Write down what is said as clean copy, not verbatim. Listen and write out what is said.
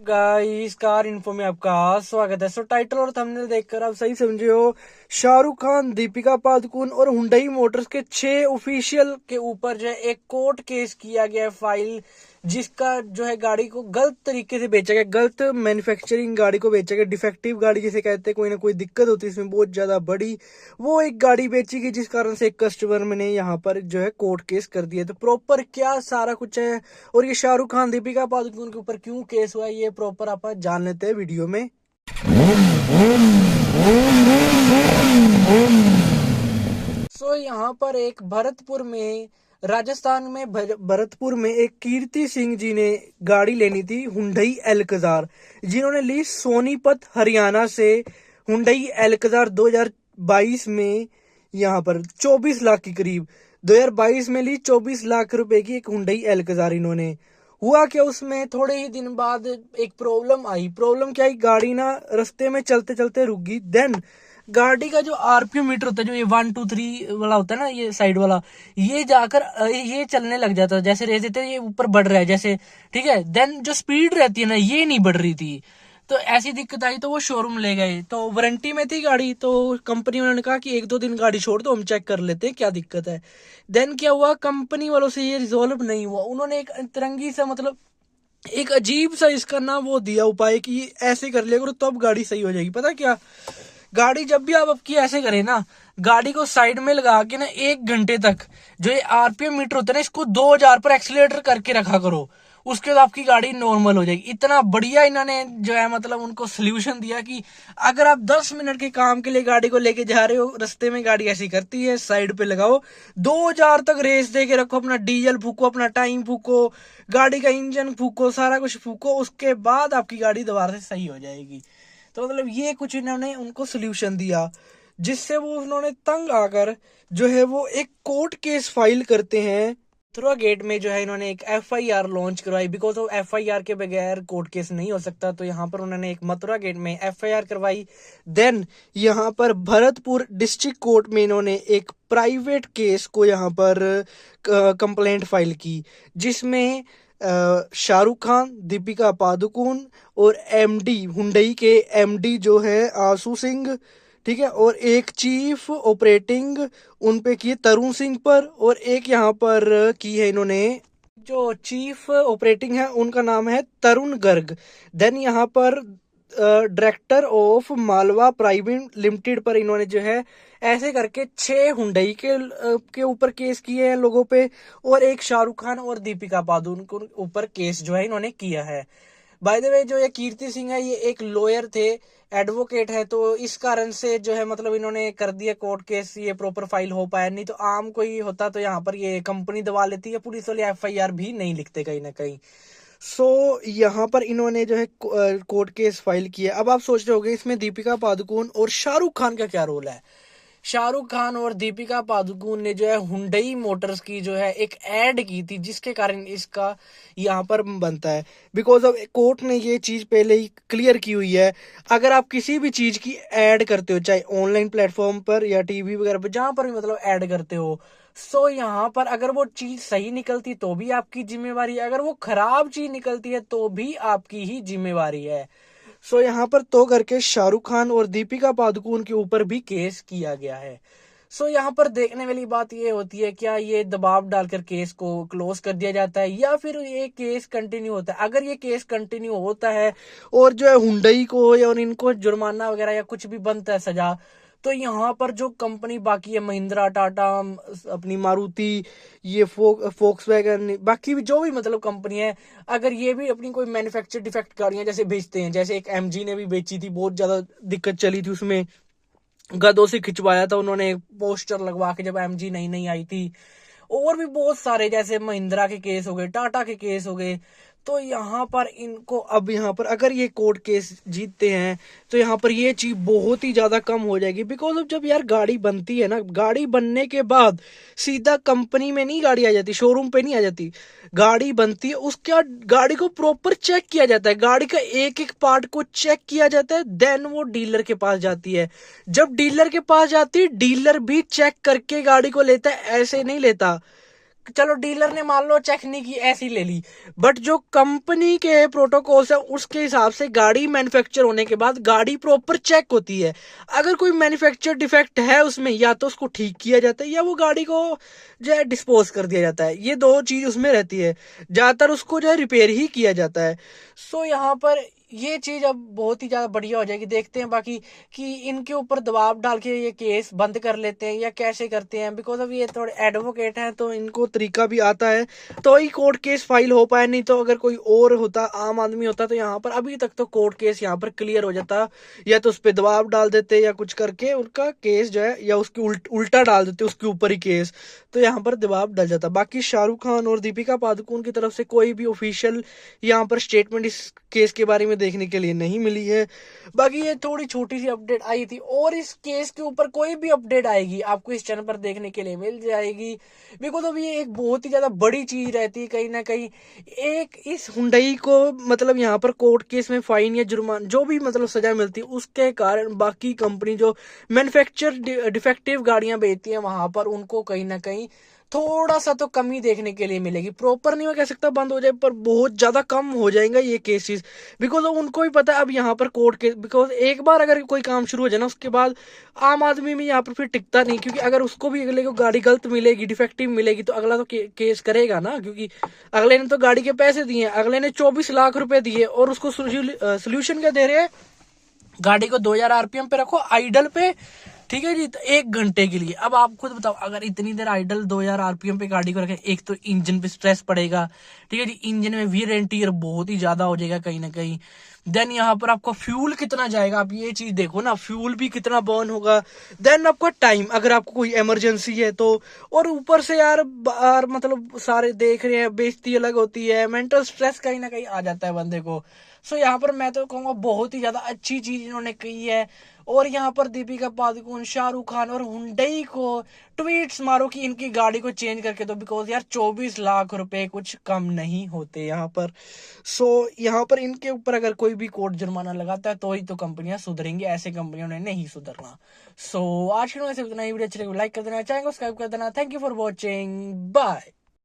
Guys, car info में आपका स्वागत है। टाइटल और थंबनेल देखकर आप सही समझे हो। शाहरुख खान, दीपिका पादुकोण और हुंडई मोटर्स के 6 ऑफिशियल के ऊपर जो है एक कोर्ट केस किया गया है फाइल, जिसका जो है गाड़ी को गलत तरीके से बेचा गया, गलत मैन्युफैक्चरिंग गाड़ी को बेचा गया, डिफेक्टिव गाड़ी जिसे कहते हैं। कोई ना कोई दिक्कत होती है इसमें बहुत ज्यादा बड़ी, वो एक गाड़ी बेची गई जिस कारण से एक कस्टमर ने यहाँ पर जो है कोर्ट केस कर दिया। तो प्रॉपर क्या सारा कुछ है और ये शाहरुख खान, दीपिका पादुकोण के ऊपर क्यों केस हुआ है, ये प्रॉपर आप जान लेते हैं वीडियो में। यहाँ पर एक भरतपुर में, राजस्थान में भरतपुर में एक कीर्ति सिंह जी ने गाड़ी लेनी थी, हुंडई एल्कजार, जिन्होंने ली सोनीपत हरियाणा से। हुंडई एल्कजार 2022 में यहाँ पर 24 लाख के करीब 2022 में ली 24 लाख रुपए की एक हुंडई एल्कजार इन्होंने। हुआ क्या, उसमें थोड़े ही दिन बाद एक प्रॉब्लम आई। प्रॉब्लम क्या आई, गाड़ी ना रास्ते में चलते चलते रुक गई। देन गाड़ी का जो आरपीएम मीटर होता है, जो ये 1 2 3 वाला होता है ना, ये साइड वाला, ये जाकर ये चलने लग जाता है। जैसे रेस देते हैं ये ऊपर बढ़ रहा है जैसे, ठीक है। देन जो स्पीड रहती है ना, ये नहीं बढ़ रही थी। तो ऐसी दिक्कत आई तो वो शोरूम ले गए। तो वारंटी में थी गाड़ी, तो कंपनी वालों ने कहा कि 1 2 दिन गाड़ी छोड़ दो, हम चेक कर लेते हैं क्या दिक्कत है। देन क्या हुआ, कंपनी वालों से ये रिजोल्व नहीं हुआ। उन्होंने एक तिरंगी सा, मतलब एक अजीब सा इसका ना वो दिया उपाय कि ऐसे कर लिया करो तब गाड़ी सही हो जाएगी। पता क्या, गाड़ी जब भी आप आपकी ऐसे करें ना, गाड़ी को साइड में लगा के ना 1 घंटे तक जो ये आरपीएम मीटर होता है ना, इसको 2000 पर एक्सीलेटर करके रखा करो, उसके बाद आपकी गाड़ी नॉर्मल हो जाएगी। इतना बढ़िया इन्होंने जो है मतलब उनको सोल्यूशन दिया कि अगर आप 10 मिनट के काम के लिए गाड़ी को लेके जा रहे हो, रास्ते में गाड़ी ऐसी करती है, साइड पे लगाओ, 2000 तक रेस दे के रखो, अपना डीजल फूको, अपना टाइम फूको, गाड़ी का इंजन फूको, सारा कुछ फूको, उसके बाद आपकी गाड़ी दोबारा से सही हो जाएगी। तो मतलब ये कुछ इन्होंने उनको सोल्यूशन दिया, जिससे वो उन्होंने तंग आकर जो है वो एक कोर्ट केस फाइल करते हैं। मथुरा गेट में जो है इन्होंने एक एफआईआर लॉन्च करवाई, बिकॉज ऑफ एफआईआर के बगैर कोर्ट केस नहीं हो सकता। तो यहाँ पर उन्होंने एक मथुरा गेट में एफआईआर करवाई। देन यहाँ पर भरतपुर डिस्ट्रिक्ट कोर्ट में इन्होंने एक प्राइवेट केस को यहाँ पर कंप्लेंट फाइल की, जिसमें शाहरुख खान, दीपिका पादुकोण और एमडी, हुंडई के एमडी जो है आशु सिंह, ठीक है, और एक चीफ ऑपरेटिंग उन पे की तरुण सिंह पर, और एक यहाँ पर की है इन्होंने, जो चीफ ऑपरेटिंग है उनका नाम है तरुण गर्ग। देन यहाँ पर director of Malwa private limited पर इन्होंने जो है ऐसे करके 6 हुंडई के ऊपर केस किए हैं लोगों पे, और एक शाहरुख खान और दीपिका पादुकोण के ऊपर केस जो है इन्होंने किया है। बाय द वे, जो ये कीर्ति सिंह है ये एक लॉयर थे, एडवोकेट है, तो इस कारण से जो है मतलब इन्होंने कर दिया कोर्ट केस, ये प्रॉपर फाइल हो पाया। नहीं तो आम कोई होता तो यहाँ पर ये कंपनी दबा लेती है, पुलिस वाले एफआईआर भी नहीं लिखते कहीं ना कहीं। यहाँ पर इन्होंने जो है कोर्ट केस फाइल किया। अब आप सोच रहे होंगे इसमें दीपिका पादुकोण और शाहरुख खान का क्या रोल है। शाहरुख खान और दीपिका पादुकोण ने जो है हुंडई मोटर्स की जो है एक ऐड की थी, जिसके कारण इसका यहाँ पर बनता है। बिकॉज ऑफ कोर्ट ने ये चीज पहले ही क्लियर की हुई है, अगर आप किसी भी चीज की ऐड करते हो, चाहे ऑनलाइन प्लेटफॉर्म पर या टीवी वगैरह पर, जहां पर भी मतलब ऐड करते हो, यहाँ पर अगर वो चीज सही निकलती तो भी आपकी जिम्मेवारी है, अगर वो खराब चीज निकलती है तो भी आपकी ही जिम्मेवारी है। यहाँ पर तो करके शाहरुख खान और दीपिका पादुकोण के ऊपर भी केस किया गया है। यहाँ पर देखने वाली बात ये होती है, क्या ये दबाव डालकर केस को क्लोज कर दिया जाता है या फिर ये केस कंटिन्यू होता है। अगर ये केस कंटिन्यू होता है और जो है हुंडई को या इनको जुर्माना वगैरह या कुछ भी बनता है सजा, तो यहाँ पर जो कंपनी बाकी है, महिंद्रा, टाटा, अपनी मारुति, ये फोक्सवैगन, बाकी भी जो भी मतलब कंपनी है, अगर ये भी अपनी कोई मैन्युफैक्चर डिफेक्ट गाड़ियां जैसे बेचते हैं, जैसे एक एमजी ने भी बेची थी, बहुत ज्यादा दिक्कत चली थी उसमें, गधों से खिंचवाया था उन्होंने पोस्टर लगवा के जब एमजी नई नई आई थी। और भी बहुत सारे जैसे महिंद्रा के केस हो गए, टाटा के केस हो गए। तो यहाँ पर इनको, अब यहाँ पर अगर ये कोर्ट केस जीतते हैं तो यहाँ पर ये चीज बहुत ही ज्यादा कम हो जाएगी। बिकॉज ऑफ जब यार गाड़ी बनती है ना, गाड़ी बनने के बाद सीधा कंपनी में नहीं गाड़ी आ जाती, शोरूम पे नहीं आ जाती, गाड़ी बनती है, उसके बाद गाड़ी को प्रॉपर चेक किया जाता है, गाड़ी का एक एक पार्ट को चेक किया जाता है, देन वो डीलर के पास जाती है। जब डीलर के पास जाती है, डीलर भी चेक करके गाड़ी को लेता है, ऐसे नहीं लेता। चलो डीलर ने मान लो चेक नहीं की, ऐसी ले ली, बट जो कंपनी के प्रोटोकॉल्स है उसके हिसाब से गाड़ी मैन्युफैक्चर होने के बाद गाड़ी प्रॉपर चेक होती है। अगर कोई मैन्युफैक्चर डिफेक्ट है उसमें, या तो उसको ठीक किया जाता है या वो गाड़ी को जो है डिस्पोज कर दिया जाता है। ये दो चीज उसमें रहती है, ज्यादातर उसको जो है रिपेयर ही किया जाता है। सो यहाँ पर ये चीज अब बहुत ही ज्यादा बढ़िया हो जाएगी। देखते हैं बाकी कि इनके ऊपर दबाव डाल के ये केस बंद कर लेते हैं या कैसे करते हैं, बिकॉज अब ये थोड़े एडवोकेट हैं तो इनको तरीका भी आता है, तो ही कोर्ट केस फाइल हो पाए। नहीं तो अगर कोई और होता, आम आदमी होता, तो यहाँ पर अभी तक तो कोर्ट केस यहाँ पर क्लियर हो जाता, या तो उस पर दबाव डाल देते या कुछ करके उनका केस जो है, या उसकी उल्टा डाल देते उसके ऊपर ही केस, तो यहाँ पर दबाव डल जाता। बाकी शाहरुख खान और दीपिका पादुकोण की तरफ से कोई भी ऑफिशियल यहाँ पर स्टेटमेंट इस केस के बारे में देखने के लिए नहीं मिली है। बाकी ये थोड़ी छोटी सी अपडेट आई थी, और इस केस के ऊपर कोई भी अपडेट आएगी आपको इस चैनल पर देखने के लिए मिल जाएगी। बिकॉज अब ये एक बहुत ही ज्यादा बड़ी चीज रहती है कहीं ना कहीं। एक इस हुंडई को मतलब यहाँ पर कोर्ट केस में फाइन या जुर्मान जो भी मतलब सजा मिलती है, उसके कारण बाकी कंपनी जो मैन्युफैक्चर डिफेक्टिव गाड़ियां बेचती हैं वहां पर उनको कहीं ना कहीं थोड़ा सा तो कमी देखने के लिए मिलेगी। प्रॉपर नहीं मैं कह सकता बंद हो जाए, पर बहुत ज्यादा कम हो जाएगा ये केसेस। बिकॉज उनको भी पता है अब यहाँ पर कोर्ट केस, बिकॉज एक बार अगर कोई काम शुरू हो जाए ना, उसके बाद आम आदमी में यहाँ पर फिर टिकता नहीं, क्योंकि अगर उसको भी अगले को गाड़ी गलत मिलेगी, डिफेक्टिव मिलेगी, तो अगला तो केस करेगा ना, क्योंकि अगले ने तो गाड़ी के पैसे दिए, अगले ने 24 लाख रुपए दिए, और उसको सोल्यूशन क्या दे रहे हैं, गाड़ी को 2000 आरपीएम पे रखो आइडल पे, ठीक है जी, तो 1 घंटे के लिए। अब आप खुद बताओ, अगर इतनी देर आइडल 2000 आरपीएम पे गाड़ी को रखें, एक तो इंजन पे स्ट्रेस पड़ेगा, ठीक है जी, इंजन में वीर एंड टीयर बहुत ही ज्यादा हो जाएगा कहीं ना कहीं। देन यहाँ पर आपको फ्यूल कितना जाएगा, आप ये चीज देखो ना, फ्यूल भी कितना बर्न होगा। देन आपका टाइम, अगर आपको कोई इमरजेंसी है तो, और ऊपर से यार मतलब सारे देख रहे हैं, बेइज्जती अलग होती है, मेंटल स्ट्रेस कहीं ना कहीं आ जाता है बंदे को। सो यहाँ पर मैं तो कहूंगा बहुत ही ज्यादा अच्छी चीज इन्होंने कही है। और यहाँ पर दीपिका पादुकोण, शाहरुख खान और हुंडई को ट्वीट्स मारो कि इनकी गाड़ी को चेंज करके दो, बिकॉज यार 24 लाख रुपए कुछ कम नहीं होते यहाँ पर। सो यहाँ पर इनके ऊपर अगर कोई भी कोर्ट जुर्माना लगाता है तो ही तो कंपनियां सुधरेंगी, ऐसे कंपनियों ने नहीं सुधरना। सो आज की वीडियो से इतना ही। वीडियो अच्छी लगी लाइक कर देना, चैनल को सब्सक्राइब कर देना। Thank you for watching, bye.